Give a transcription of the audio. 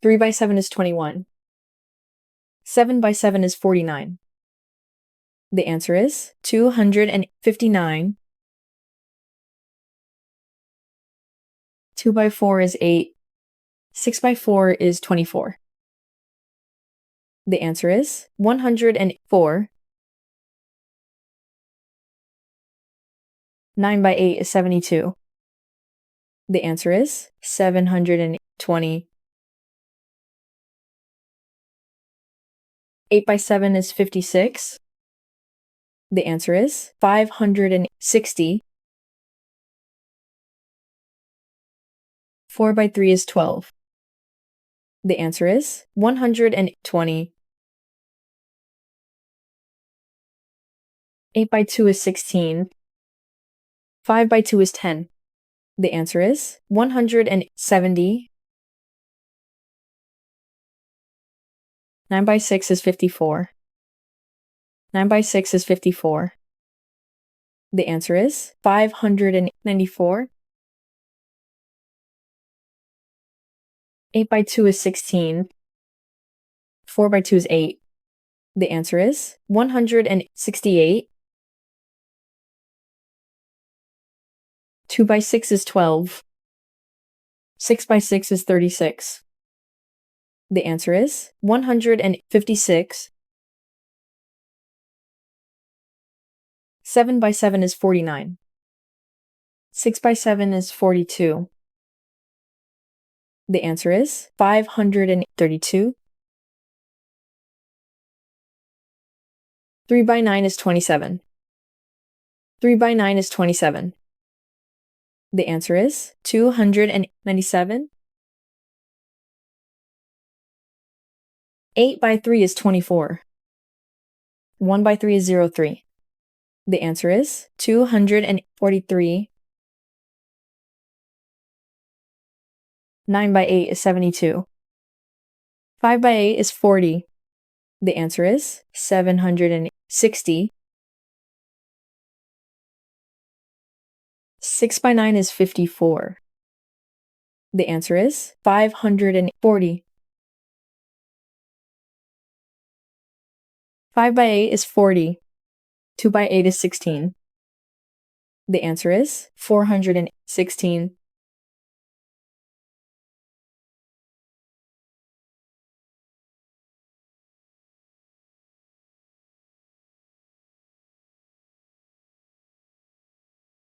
3 by 7 is 21. 7 by 7 is 49. The answer is 259. 2 by 4 is 8. 6 by 4 is 24. The answer is 104. 9 by 8 is 72. The answer is 720. 8 by 7 is 56. The answer is 560. 4 by 3 is 12. The answer is 120. 8 by 2 is 16. 5 by 2 is 10. The answer is 170. 9 by 6 is 54. 9 by 6 is 54. The answer is 594. 8 by 2 is 16. 4 by 2 is 8. The answer is 168. 2 by 6 is 12. 6 by 6 is 36. The answer is 156. 7 by 7 is 49. 6 by 7 is 42. The answer is 532. 3 by 9 is 27. 3 by 9 is 27. The answer is 297. 8 by 3 is 24. 1 by 3 is 03. The answer is 243. 9 by 8 is 72. 5 by 8 is 40. The answer is 760. 6 by 9 is 54. The answer is 540. 5 by 8 is 40. 2 by 8 is 16. The answer is 416.